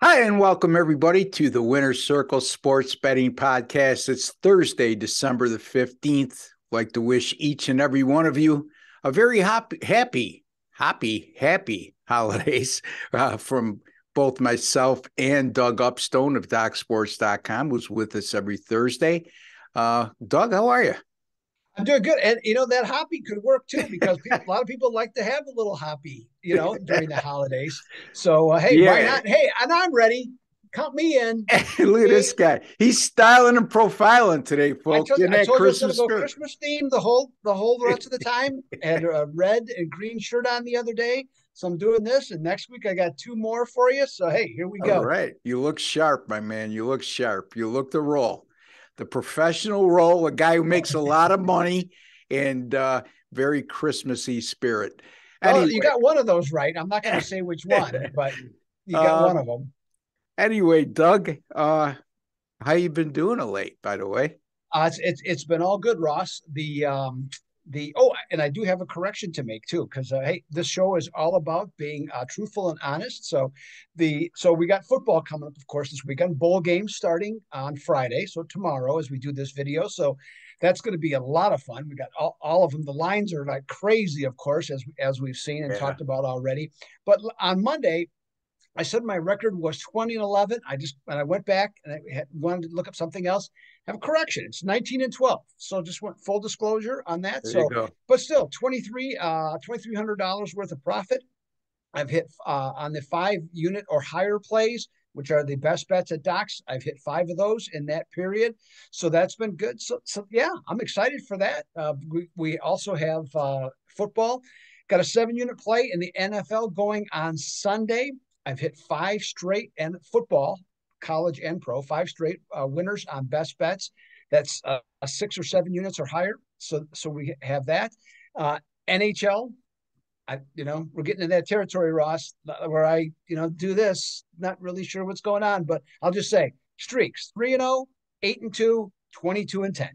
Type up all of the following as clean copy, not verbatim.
Hi, and welcome everybody to the Winner's Circle Sports Betting Podcast. It's Thursday, December the 15th. I'd like to wish each and every one of you a very happy holidays from both myself and Doug Upstone of DocSports.com, who's with us every Thursday. Doug, how are you? I'm doing good. And, that hobby could work too, because a lot of people like to have a little hobby, during the holidays. So, hey, why Yeah. not? Hey, and I'm ready. Count me in. Look at Hey, this guy. He's styling and profiling today, folks. In I that told you I was going to Christmas go spirit. Christmas theme the whole rest of the time. And a red and green shirt on the other day. So I'm doing this. And next week I got two more for you. So, hey, here we All go. right. You look sharp, my man. You look sharp. You look the role, the professional role, a guy who makes a lot of money and very Christmassy spirit. Well, you Anyway, got one of those right. I'm not going to say which one, but you got uh, one of them. anyway, Doug, how you been doing of late, by the way? It's been all good, Ross. And I do have a correction to make too, because hey, this show is all about being truthful and honest. So we got football coming up, of course, this weekend. Bowl games starting on Friday, so tomorrow as we do this video. So that's going to be a lot of fun. We got all of them. The lines are like crazy, of course, as we've seen and Yeah. talked about already. But on Monday, I said my record was 20-11. I went back and wanted to look up something else. Have a correction. It's 19-12. So just went full disclosure on that. There you So, go. but still, $2,300 worth of profit. I've hit on the 5 unit or higher plays, which are the best bets at Docs. I've hit 5 of those in that period. So that's been good. So yeah, I'm excited for that. We also have football. Got a 7 unit play in the NFL going on Sunday. I've hit 5 straight and football, college and pro, 5 straight winners on best bets. That's 6 or 7 units or higher. So we have that. NHL, we're getting in that territory, Ross, where I, do this. Not really sure what's going on, but I'll just say streaks 3-0, 8-2, 22-10.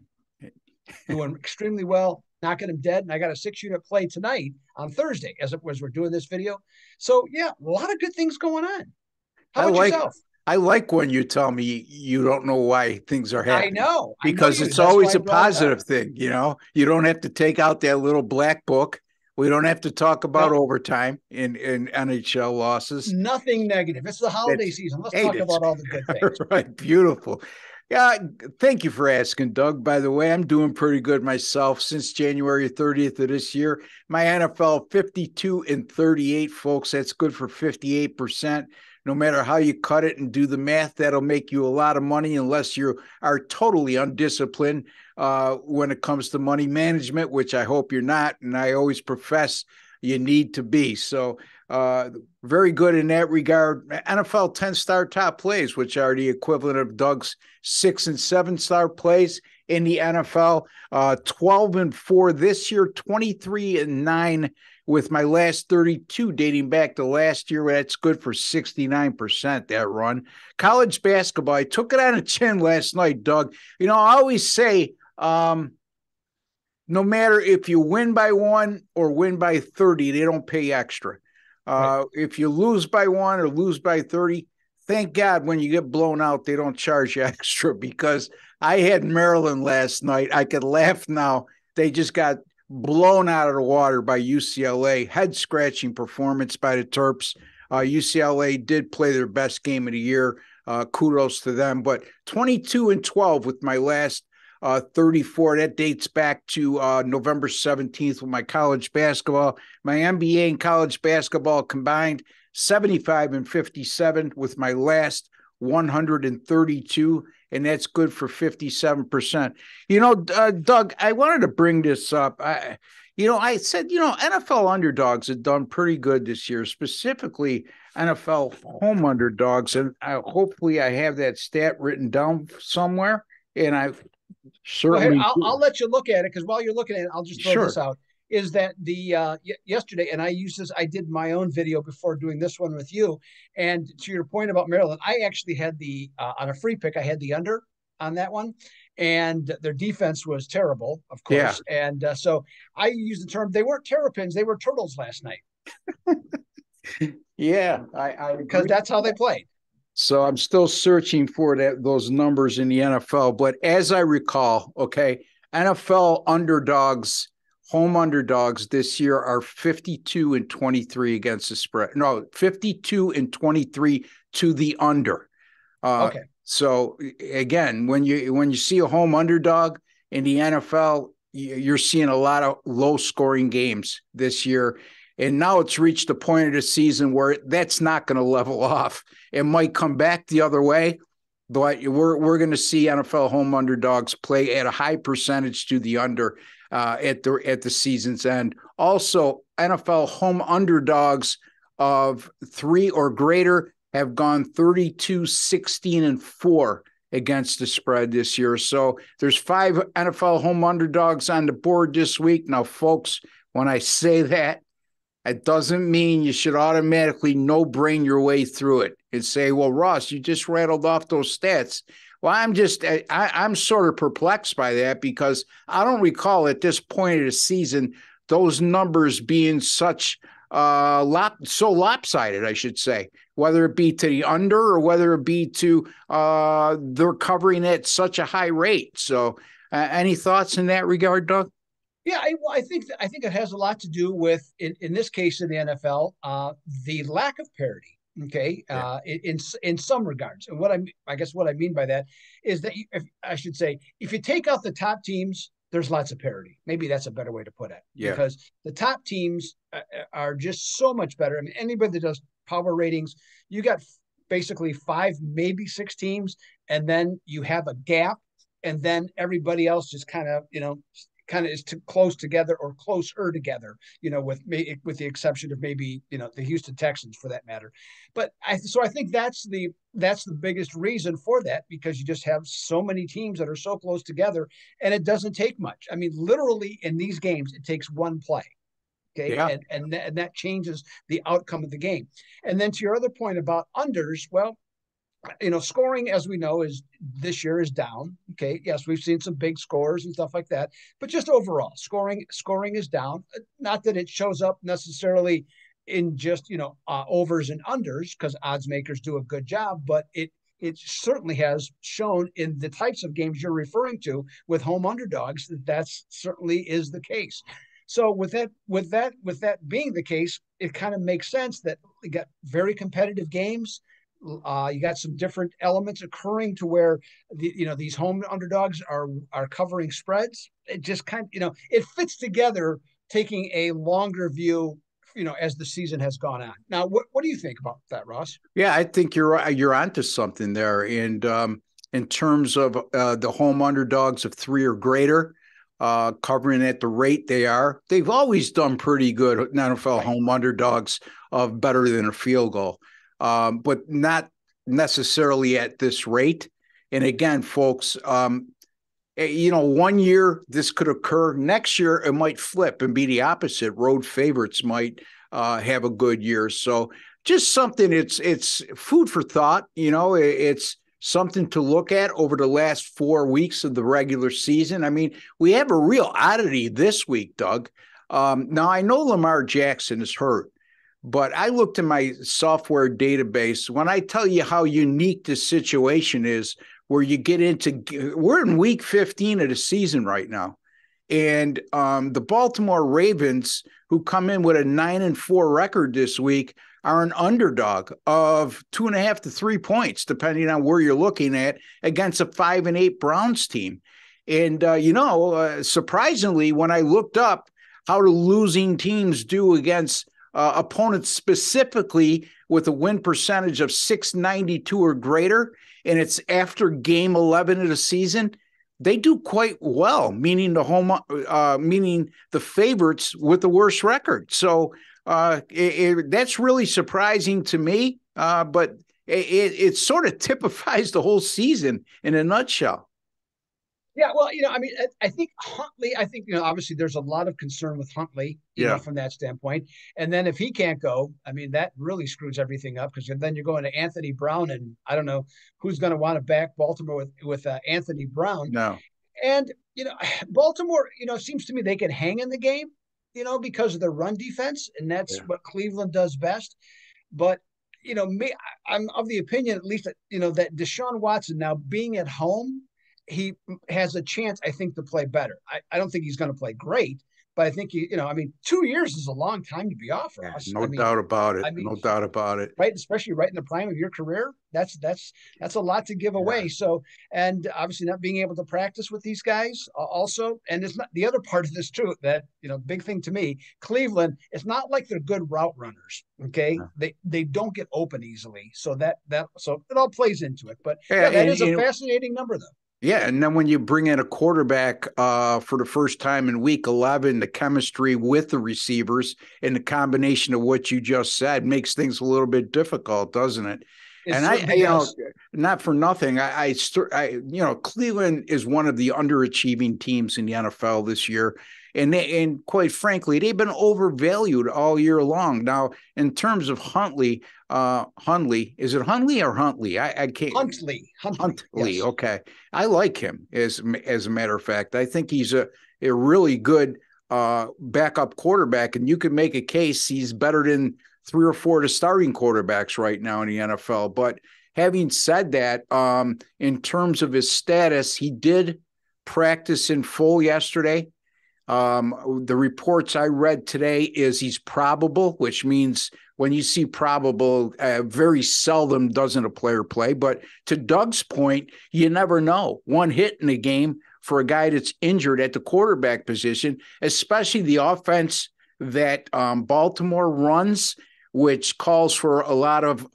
Doing extremely well, knocking them dead. And I got a 6 unit play tonight on Thursday as we're doing this video. So yeah, a lot of good things going on. How I about like yourself? I like when you tell me you don't know why things are happening I know because you. it's That's why always I a brought it up. positive thing, You don't have to take out that little black book. We don't have to talk about No, overtime in NHL losses. nothing negative. It's the holiday That's season. Let's hey, talk that's about all the good things. right. Beautiful. Yeah, thank you for asking, Doug. By the way, I'm doing pretty good myself since January 30th of this year. My NFL 52-38, folks. That's good for 58%. No matter how you cut it and do the math, that'll make you a lot of money unless you are totally undisciplined when it comes to money management, which I hope you're not. And I always profess you need to be. So, very good in that regard. NFL 10-star top plays, which are the equivalent of Doug's 6 and 7-star plays in the NFL. 12-4 this year, 23-9 with my last 32 dating back to last year. That's good for 69%, that run. College basketball, I took it on a chin last night, Doug. I always say, no matter if you win by 1 or win by 30, they don't pay extra. Right. If you lose by 1 or lose by 30, thank God when you get blown out, they don't charge you extra, because I had Maryland last night. I could laugh now. They just got blown out of the water by UCLA. Head scratching performance by the Terps. UCLA did play their best game of the year. Kudos to them. But 22-12 with my last 34. That dates back to November 17th with my college basketball. My NBA and college basketball combined 75-57 with my last 132, and that's good for 57%. Doug, I wanted to bring this up. I said, NFL underdogs have done pretty good this year, specifically NFL home underdogs, and hopefully I have that stat written down somewhere, and I Go ahead. certainly I'll do. let you look at it, because while you're looking at it, I'll just throw this Sure. out. Is that the yesterday, and I used this. I did my own video before doing this one with you. And to your point about Maryland, I actually had the on a free pick. I had the under on that one, and their defense was terrible, of Yeah. course. And so I used the term, they weren't terrapins, they were turtles last night, Yeah, I because agree. that's how they played. So I'm still searching for those numbers in the NFL. But as I recall, okay, NFL underdogs, home underdogs this year are 52 and 23 against the spread. No, 52 and 23 to the under. Okay. So again, when you see a home underdog in the NFL, you're seeing a lot of low scoring games this year. And now it's reached the point of the season where that's not going to level off. It might come back the other way, but we're going to see NFL home underdogs play at a high percentage to the under at the season's end. Also, NFL home underdogs of 3 or greater have gone 32, 16, and 4 against the spread this year. So there's 5 NFL home underdogs on the board this week. Now, folks, when I say that, it doesn't mean you should automatically no-brain your way through it and say, well, Ross, you just rattled off those stats. Well, I'm sort of perplexed by that because I don't recall at this point of the season those numbers being so lopsided, I should say, whether it be to the under or whether it be to they're covering at such a high rate. So any thoughts in that regard, Doug? Yeah, I think it has a lot to do with in this case in the NFL, the lack of parity. Okay, Yeah. In some regards, and I guess what I mean by that is that if, I should say, if you take out the top teams, there's lots of parity. Maybe that's a better way to put it, Yeah. because the top teams are just so much better. I mean, anybody that does power ratings, you got basically 5, maybe 6 teams, and then you have a gap, and then everybody else just kind of is too close together or closer together, with the exception of maybe the Houston Texans for that matter. But I think that's the biggest reason for that, because you just have so many teams that are so close together, and it doesn't take much. I mean, literally in these games, it takes one play. Okay, Yeah. and that changes the outcome of the game. And then to your other point about unders, well, scoring, as we know, is this year is down. Okay, yes, we've seen some big scores and stuff like that, but just overall, scoring is down. Not that it shows up necessarily in just overs and unders, because odds makers do a good job, but it certainly has shown in the types of games you're referring to with home underdogs that certainly is the case. So with that being the case, it kind of makes sense that we got very competitive games. You got some different elements occurring to where these home underdogs are covering spreads. It just it fits together, taking a longer view, as the season has gone on. Now, what do you think about that, Ross? Yeah, I think you're onto something there. And in terms of the home underdogs of 3 or greater, covering at the rate they are, they've always done pretty good. NFL Right. home underdogs of better than a field goal, but not necessarily at this rate. And again, folks, one year this could occur. Next year it might flip and be the opposite. Road favorites might have a good year. So just something. It's food for thought. It's something to look at over the last 4 weeks of the regular season. I mean, we have a real oddity this week, Doug. Now I know Lamar Jackson is hurt, but I looked in my software database. When I tell you how unique this situation is, where you get we're in week 15 of the season right now. And the Baltimore Ravens, who come in with a 9-4 record this week, are an underdog of 2.5 to 3 points, depending on where you're looking at, against a 5-8 Browns team. And, surprisingly, when I looked up how the losing teams do against opponents specifically with a win percentage of 692 or greater, and it's after game 11 of the season, they do quite well, meaning the favorites with the worst record. So that's really surprising to me, but it sort of typifies the whole season in a nutshell. Yeah, well, I mean, I think Huntley. I think obviously there's a lot of concern with Huntley, Yeah. from that standpoint. And then if he can't go, I mean, that really screws everything up, because then you're going to Anthony Brown, and I don't know who's going to want to back Baltimore with Anthony Brown. No. And Baltimore, seems to me they can hang in the game, because of their run defense, and that's Yeah. what Cleveland does best. But me, I'm of the opinion, at least, that, that Deshaun Watson now being at home, he has a chance, I think, to play better. I don't think he's going to play great, but I think I mean, 2 years is a long time to be off for Yeah, us. no doubt about it. I mean, No doubt about it. right, especially right in the prime of your career, that's a lot to give Yeah. away. So, and obviously not being able to practice with these guys also, and it's not the other part of this too, that big thing to me, Cleveland, it's not like they're good route runners. Okay, they don't get open easily, so so it all plays into it. But Yeah, yeah, that and is a fascinating number though. yeah, and then when you bring in a quarterback for the first time in week 11, the chemistry with the receivers and the combination of what you just said makes things a little bit difficult, doesn't it? It And certainly does. not for nothing, Cleveland is one of the underachieving teams in the NFL this year. And quite frankly, they've been overvalued all year long. Now, in terms of Huntley, is it Huntley or Huntley? I can't. Huntley, Huntley, yes. okay. I like him as a matter of fact. I think he's a really good backup quarterback, and you could make a case he's better than three or four of the starting quarterbacks right now in the NFL. But having said that, in terms of his status, he did practice in full yesterday. The reports I read today is he's probable, which means when you see probable, very seldom doesn't a player play. But to Doug's point, you never know. One hit in a game for a guy that's injured at the quarterback position, especially the offense that Baltimore runs, which calls for a lot of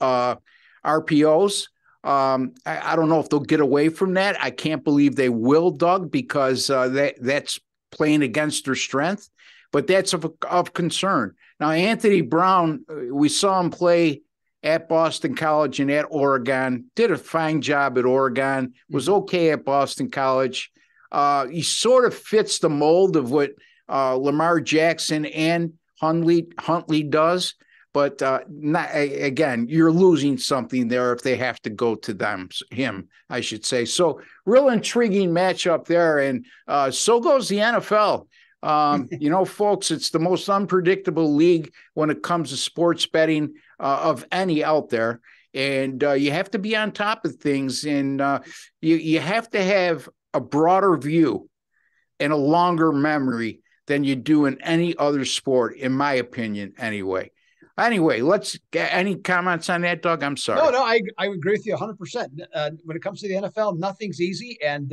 RPOs. I don't know if they'll get away from that. I can't believe they will, Doug, because that's playing against their strength, but that's of concern. Now, Anthony Brown, we saw him play at Boston College and at Oregon, did a fine job at Oregon, was okay at Boston College. He sort of fits the mold of what Lamar Jackson and Huntley does, but again, you're losing something there if they have to go to him, I should say. So real intriguing matchup there, and so goes the NFL. Folks, it's the most unpredictable league when it comes to sports betting of any out there. And you have to be on top of things, and you have to have a broader view and a longer memory than you do in any other sport, in my opinion, anyway. Anyway, let's get any comments on that, Doug? I'm sorry. No, I agree with you 100%. When it comes to the NFL, nothing's easy. And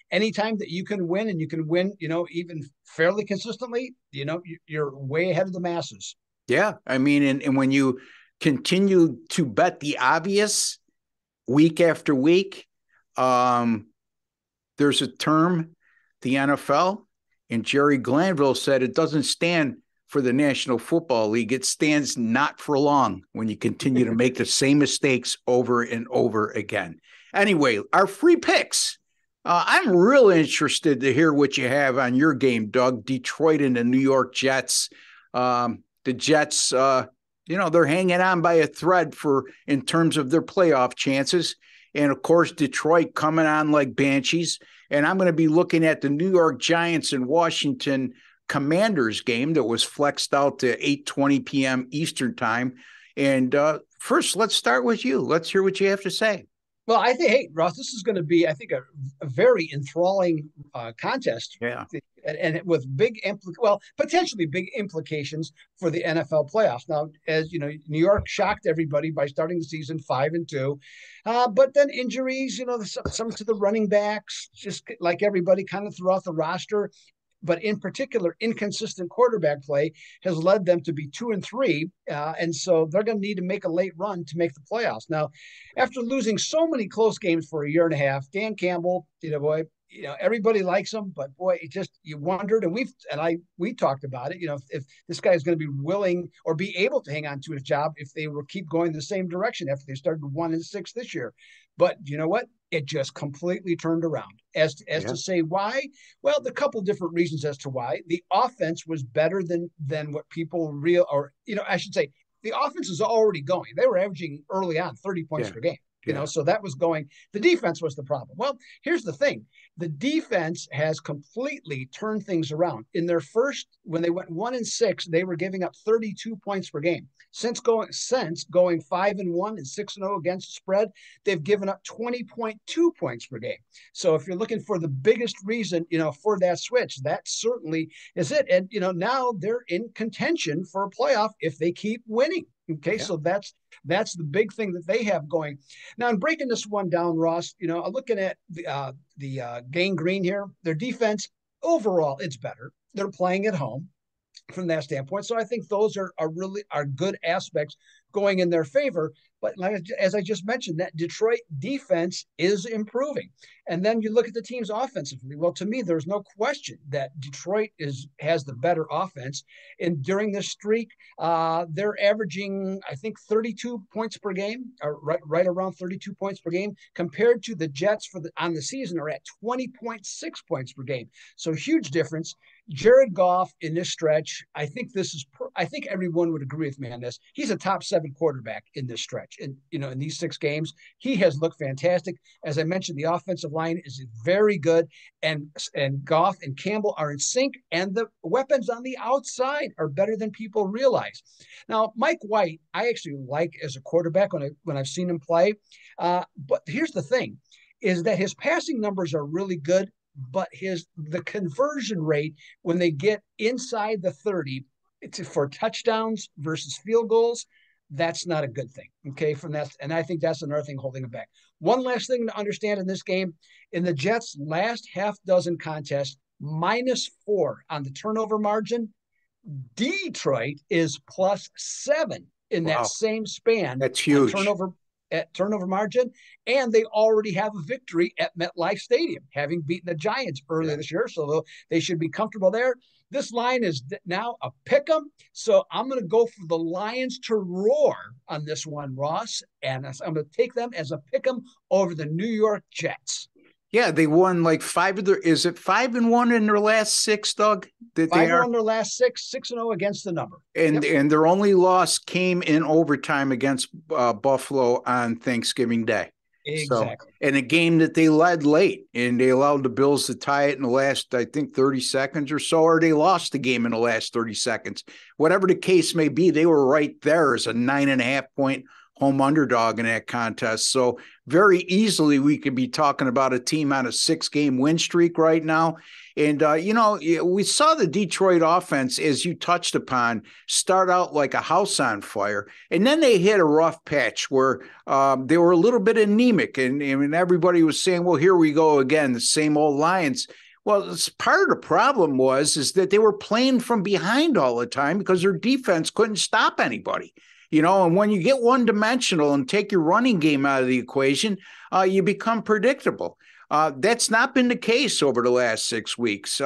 anytime that you can win, and you can win, even fairly consistently, you're way ahead of the masses. Yeah. I mean, and when you continue to bet the obvious week after week, there's a term, the NFL, and Jerry Glanville said it doesn't stand for the National Football League. It stands not for long when you continue to make the same mistakes over and over again. Anyway, our free picks. I'm real interested to hear what you have on your game, Doug. Detroit and the New York Jets. The Jets, they're hanging on by a thread in terms of their playoff chances. And, of course, Detroit coming on like banshees. And I'm going to be looking at the New York Giants and Washington Commanders game that was flexed out to 8:20 p.m. Eastern time. And first, let's start with you. Let's hear what you have to say. Well, I think, hey, Ross, this is going to be, I think, a very enthralling contest. Yeah. And with potentially big implications for the NFL playoffs. Now, as you know, New York shocked everybody by starting the season 5-2, but then injuries, some to the running backs, just like everybody kind of throughout the roster. But in particular, inconsistent quarterback play has led them to be 2-3. And so they're going to need to make a late run to make the playoffs. Now, after losing so many close games for a year and a half, Dan Campbell, everybody likes him, but boy, you wondered, and we talked about it, if this guy is going to be willing or be able to hang on to his job if they will keep going the same direction after they started 1-6 this year. But you know what? It just completely turned around. As to say why? Well, the couple different reasons as to why. The offense was better than what people I should say, the offense is already going. They were averaging early on 30 points per game. Yeah. So that was going, the defense was the problem. Well, here's the thing. The defense has completely turned things around. In their first, when they went 1-6, they were giving up 32 points per game. Since going 5-1 and 6-0 against the spread, they've given up 20.2 points per game. So if you're looking for the biggest reason, for that switch, that certainly is it. And now they're in contention for a playoff if they keep winning. Okay, Yeah. so that's the big thing that they have going. Now, in breaking this one down, Ross, looking at the Gang Green here, their defense overall, it's better. They're playing at home from that standpoint. So I think those are really good aspects going in their favor. But as I just mentioned, that Detroit defense is improving. And then you look at the teams offensively. Well, to me, there's no question that Detroit has the better offense. And during this streak, they're averaging, I think, 32 points per game, or right around 32 points per game, compared to the Jets on the season are at 20.6 points per game. So huge difference. Jared Goff in this stretch, I think everyone would agree with me on this. He's a top 7 quarterback in this stretch. And in these 6 games, he has looked fantastic. As I mentioned, the offensive line is very good, and Goff and Campbell are in sync, and the weapons on the outside are better than people realize. Now, Mike White, I actually like as a quarterback when I've seen him play. But here's the thing, is that his passing numbers are really good, but the conversion rate when they get inside the 30 for touchdowns versus field goals, that's not a good thing. Okay, from that, and I think that's another thing holding it back. One last thing to understand in this game, in the Jets' last half dozen contests, -4 on the turnover margin. Detroit is +7 in that Wow. same span That's on huge. turnover margin, and they already have a victory at MetLife Stadium, having beaten the Giants earlier Yeah. this year, so they should be comfortable there. This line is now a pick 'em, so I'm going to go for the Lions to roar on this one, Ross, and I'm going to take them as a pick 'em over the New York Jets. Yeah, they won like is it 5-1 in their last 6, Doug? That they 5-0 are? in their last 6-0 against the number. And Yep. and their only loss came in overtime against Buffalo on Thanksgiving Day. So, Exactly. in a game that they led late, and they allowed the Bills to tie it in the last, I think, 30 seconds or so, or they lost the game in the last 30 seconds. Whatever the case may be, they were right there as a 9.5-point home underdog in that contest. So very easily we could be talking about a team on a 6-game win streak right now. And, we saw the Detroit offense, as you touched upon, start out like a house on fire. And then they hit a rough patch where they were a little bit anemic. And everybody was saying, well, here we go again, the same old Lions. Well, part of the problem is that they were playing from behind all the time because their defense couldn't stop anybody. And when you get one-dimensional and take your running game out of the equation, you become predictable. That's not been the case over the last 6 weeks.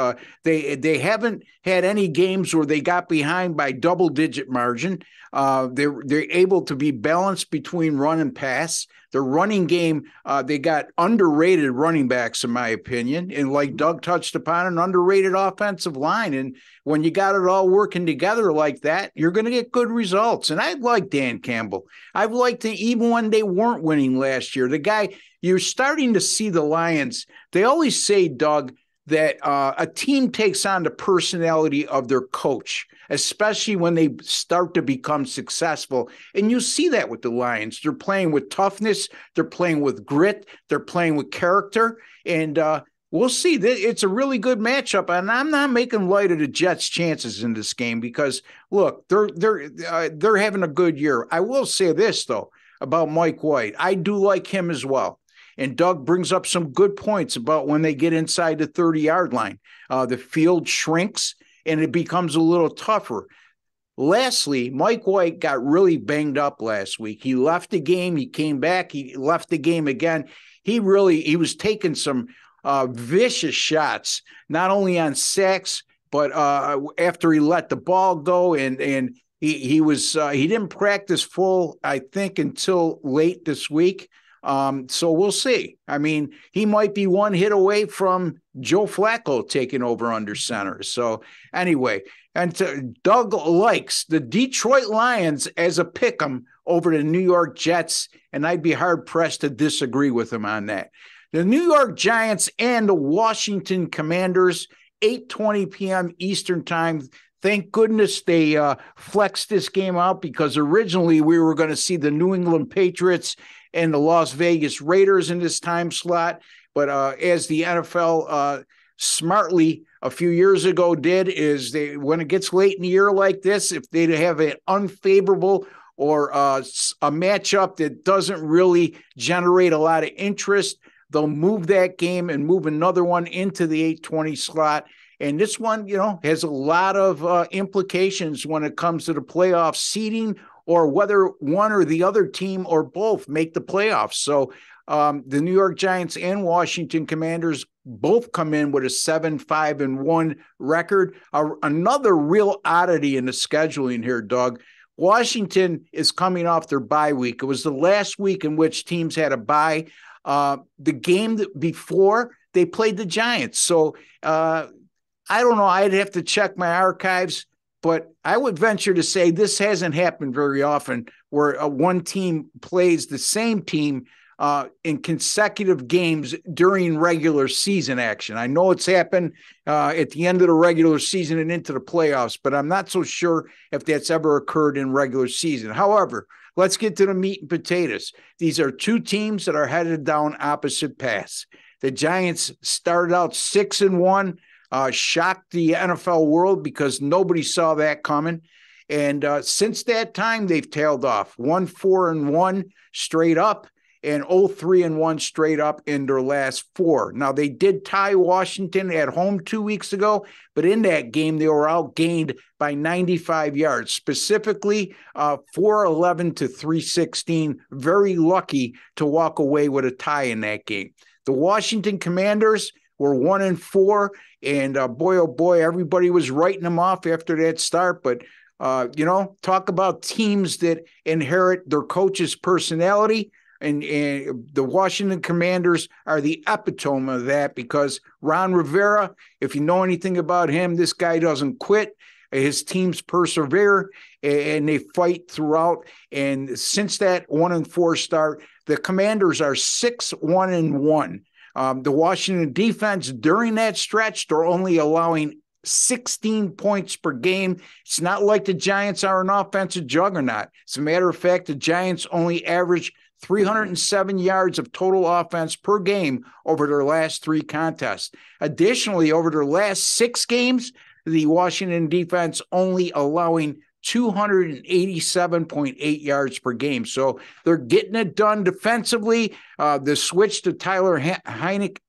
They haven't had any games where they got behind by double-digit margin. They're able to be balanced between run and pass. The running game, they got underrated running backs, in my opinion, and like Doug touched upon, an underrated offensive line. And when you got it all working together like that, you're going to get good results. And I like Dan Campbell. I've liked him even when they weren't winning last year. The guy, you're starting to see the Lions. They always say, Doug, that a team takes on the personality of their coach, especially when they start to become successful. And you see that with the Lions. They're playing with toughness. They're playing with grit. They're playing with character. And we'll see. It's a really good matchup. And I'm not making light of the Jets' chances in this game because, look, they're having a good year. I will say this, though, about Mike White. I do like him as well. And Doug brings up some good points about when they get inside the 30-yard line. The field shrinks, and it becomes a little tougher. Lastly, Mike White got really banged up last week. He left the game. He came back. He left the game again. He was taking some vicious shots, not only on sacks, but after he let the ball go. And he didn't practice full, I think, until late this week. So we'll see. I mean, he might be one hit away from Joe Flacco taking over under center. So anyway, and Doug likes the Detroit Lions as a pick 'em over the New York Jets, and I'd be hard-pressed to disagree with him on that. The New York Giants and the Washington Commanders, 8:20 p.m. Eastern Time. Thank goodness they flexed this game out, because originally we were going to see the New England Patriots and the Las Vegas Raiders in this time slot. But as the NFL smartly a few years ago did, is they, when it gets late in the year like this, if they have an unfavorable or a matchup that doesn't really generate a lot of interest, they'll move that game and move another one into the 8:20 slot. And this one, has a lot of implications when it comes to the playoff seeding, or whether one or the other team or both make the playoffs. So the New York Giants and Washington Commanders both come in with a 7-5-1 record. Another real oddity in the scheduling here, Doug. Washington is coming off their bye week. It was the last week in which teams had a bye. The game before, they played the Giants. So I don't know. I'd have to check my archives, but I would venture to say this hasn't happened very often, where one team plays the same team in consecutive games during regular season action. I know it's happened at the end of the regular season and into the playoffs, but I'm not so sure if that's ever occurred in regular season. However, let's get to the meat and potatoes. These are two teams that are headed down opposite paths. The Giants started out 6-1, shocked the NFL world because nobody saw that coming. And since that time, they've tailed off 1-4-1 straight up, and 0-3-1 straight up in their last four. Now, they did tie Washington at home 2 weeks ago, but in that game, they were outgained by 95 yards, specifically 411 to 316. Very lucky to walk away with a tie in that game. The Washington Commanders were 1-4, and boy, oh boy, everybody was writing them off after that start. But, talk about teams that inherit their coach's personality. And the Washington Commanders are the epitome of that, because Ron Rivera, if you know anything about him, this guy doesn't quit. His teams persevere and they fight throughout. And since that 1-4 start, the Commanders are 6-1-1. The Washington defense during that stretch, they're only allowing 16 points per game. It's not like the Giants are an offensive juggernaut. As a matter of fact, the Giants only average 307 yards of total offense per game over their last three contests. Additionally, over their last 6 games, the Washington defense only allowing 287.8 yards per game. So they're getting it done defensively. The switch to Taylor Heineke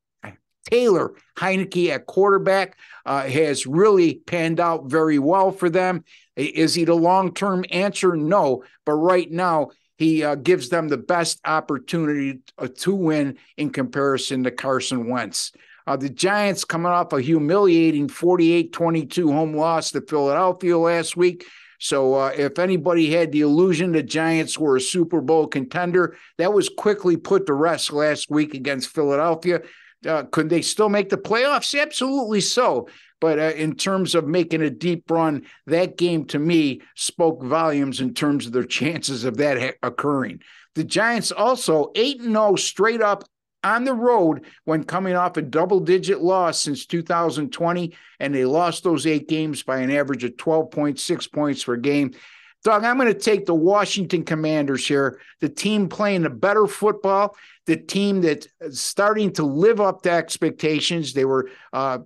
at quarterback has really panned out very well for them. Is he the long-term answer? No, but right now he gives them the best opportunity to win in comparison to Carson Wentz. The Giants coming off a humiliating 48-22 home loss to Philadelphia last week. So if anybody had the illusion the Giants were a Super Bowl contender, that was quickly put to rest last week against Philadelphia. Could they still make the playoffs? Absolutely so. But in terms of making a deep run, that game to me spoke volumes in terms of their chances of that occurring. The Giants also 8-0 straight up on the road when coming off a double-digit loss since 2020, and they lost those 8 games by an average of 12.6 points per game. Doug, I'm going to take the Washington Commanders here, the team playing the better football, the team that's starting to live up to expectations. They were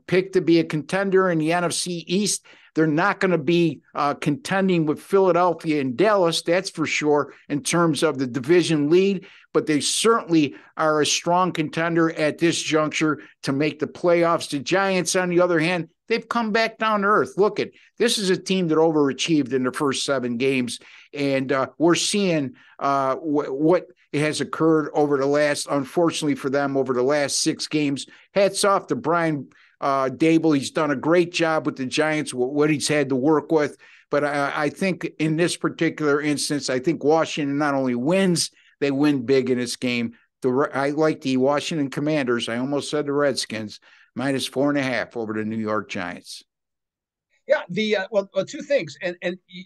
picked to be a contender in the NFC East. They're not going to be contending with Philadelphia and Dallas, that's for sure, in terms of the division lead, but they certainly are a strong contender at this juncture to make the playoffs. The Giants, on the other hand, they've come back down to earth. Look, this is a team that overachieved in the first 7 games, and we're seeing what has occurred over the last, unfortunately for them, over the last 6 games. Hats off to Brian Dable. He's done a great job with the Giants, what he's had to work with. But I think in this particular instance, I think Washington not only wins, they win big in this game. I like the Washington Commanders. I almost said the Redskins, minus 4.5 over the New York Giants. Yeah, well, 2 things. And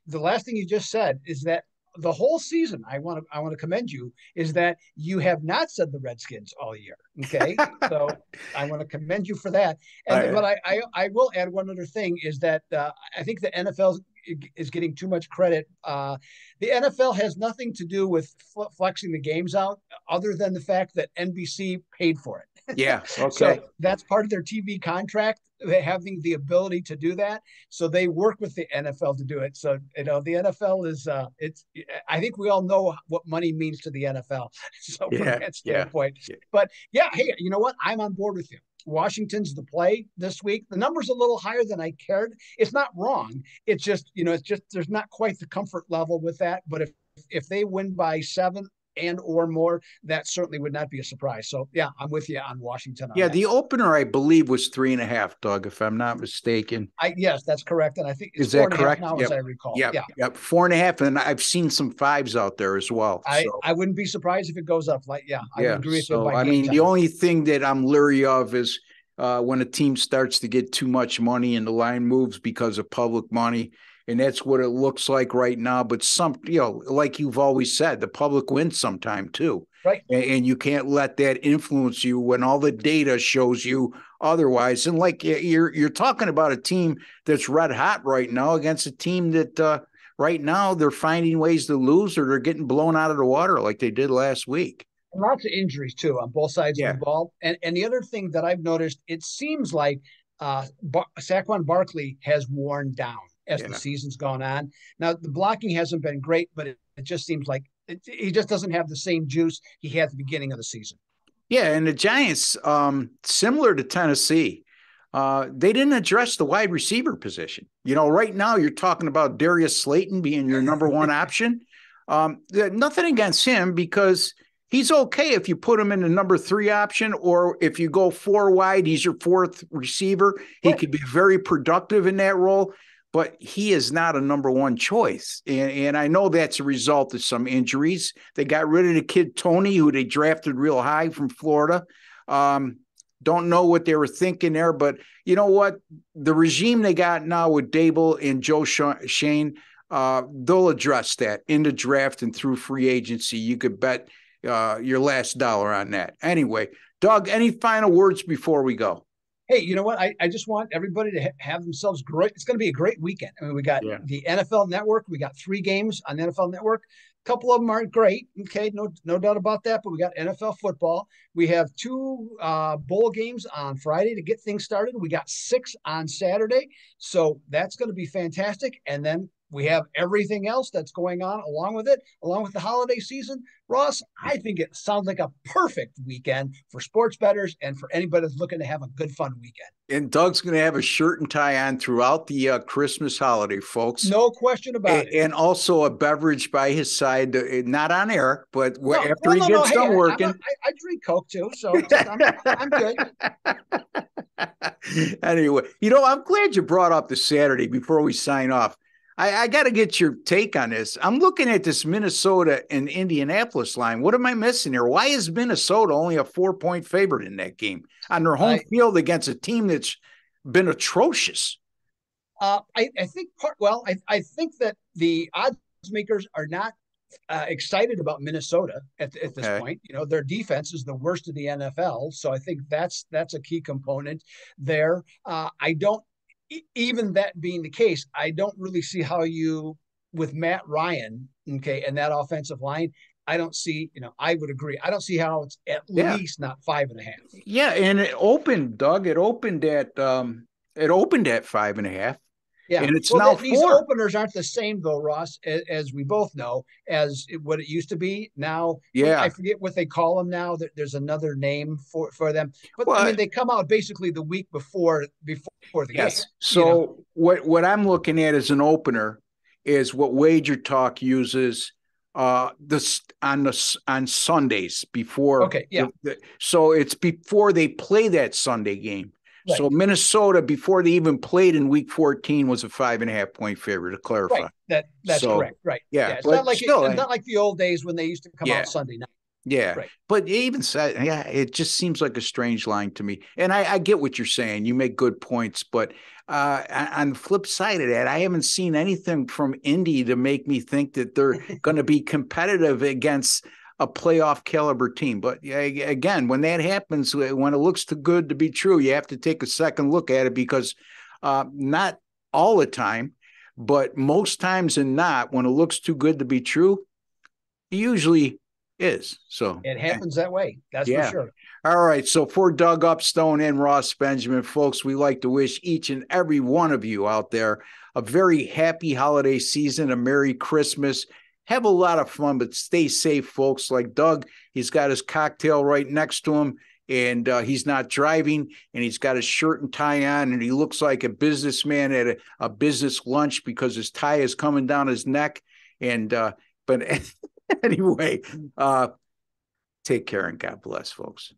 the last thing you just said is that the whole season, I want to commend you, is that you have not said the Redskins all year. Okay, so I want to commend you for that. And I, but I will add one other thing is that I think the NFL is getting too much credit. The NFL has nothing to do with flexing the games out, other than the fact that NBC paid for it. yeah, So okay. that's part of their TV contract, having the ability to do that. So they work with the NFL to do it. So the NFL is it's. I think we all know what money means to the NFL. So from Yeah, that yeah, standpoint, yeah. but yeah, hey, you know what? I'm on board with you. Washington's the play this week. The number's a little higher than I cared. It's not wrong. It's just, it's just there's not quite the comfort level with that. But if they win by 7 and or more, that certainly would not be a surprise. So yeah, I'm with you on Washington on Yeah, that. the opener, I believe, was 3.5, Doug, if I'm not mistaken. Yes, that's correct. And I think it's Is four that and a half correct? now, as Yep. I recall. Yep. Yeah. Yep. 4.5. And I've seen some fives out there as well. So, I wouldn't be surprised if it goes up. Like, yeah, I would yeah. agree with you So, by I game mean, the time. only thing that I'm leery of is when a team starts to get too much money and the line moves because of public money. And that's what it looks like right now. But like you've always said, the public wins sometime too. Right. And you can't let that influence you when all the data shows you otherwise. And like you're talking about a team that's red hot right now against a team that right now they're finding ways to lose or they're getting blown out of the water like they did last week. And lots of injuries too on both sides of the Yeah, ball. And the other thing that I've noticed, it seems like Saquon Barkley has worn down as the yeah. season's gone on. Now the blocking hasn't been great, but it just seems like he just doesn't have the same juice he had at the beginning of the season. Yeah, and the Giants, similar to Tennessee, they didn't address the wide receiver position. Right now you're talking about Darius Slayton being your number one option. Nothing against him because he's okay if you put him in the number 3 option or if you go 4 wide, he's your 4th receiver. He Right. could be very productive in that role, but he is not a number 1 choice. And I know that's a result of some injuries. They got rid of the kid Tony, who they drafted real high from Florida. Don't know what they were thinking there, but you know what? The regime they got now with Dable and Joe Shane, they'll address that in the draft and through free agency. You could bet your last dollar on that. Anyway, Doug, any final words before we go? Hey, you know what? I just want everybody to have themselves great. It's going to be a great weekend. I mean, we got Yeah. the NFL Network. We got 3 games on the NFL Network. A couple of them aren't great. Okay, no doubt about that. But we got NFL football. We have 2 bowl games on Friday to get things started. We got 6 on Saturday. So that's going to be fantastic. And then we have everything else that's going on along with it, along with the holiday season. Ross, I think it sounds like a perfect weekend for sports bettors and for anybody that's looking to have a good, fun weekend. And Doug's going to have a shirt and tie on throughout the Christmas holiday, folks. No question about it. And also a beverage by his side, not on air, but No, after well, he no. gets Hey, done working. I drink Coke too, so I'm good. Anyway, I'm glad you brought up the Saturday before we sign off. I got to get your take on this. I'm looking at this Minnesota and Indianapolis line. What am I missing here? Why is Minnesota only a 4-point favorite in that game on their home field against a team that's been atrocious? I think I think that the odds makers are not excited about Minnesota at this point. Their defense is the worst of the NFL, so I think that's a key component there. I don't. Even that being the case, I don't really see how you, with Matt Ryan, okay, and that offensive line, I don't see, I would agree. I don't see how it's at least not 5.5. Yeah, and it opened, Doug. It opened at 5.5. Yeah. And it's Well, now these 4. openers aren't the same, though, Ross, as we both know, as what it used to be. Now, I Yeah. forget what they call them now. There's another name for them. But I Well, mean, they come out basically the week before the game. yes. So what I'm looking at as an opener is what Wager Talk uses this on Sundays before. Okay. Yeah. So it's before they play that Sunday game. Right. So Minnesota, before they even played in week 14, was a 5.5-point favorite, to clarify. Right. That's correct. Right. Yeah. It's but not like still, it's not like the old days when they used to come out Sunday night. Yeah. Right. But you even said, yeah, it just seems like a strange line to me. And I get what you're saying. You make good points. But on the flip side of that, I haven't seen anything from Indy to make me think that they're going to be competitive against a playoff caliber team. But again, when that happens, when it looks too good to be true, you have to take a second look at it because not all the time, but most times and not, when it looks too good to be true, it usually is. So, It happens that way. That's for yeah. sure. All right. So for Doug Upstone and Ross Benjamin, folks, we like to wish each and every one of you out there a very happy holiday season, a Merry Christmas. Have a lot of fun, but stay safe, folks. Like Doug, he's got his cocktail right next to him, and he's not driving, and he's got his shirt and tie on, and he looks like a businessman at a business lunch because his tie is coming down his neck. And but anyway, take care and God bless, folks.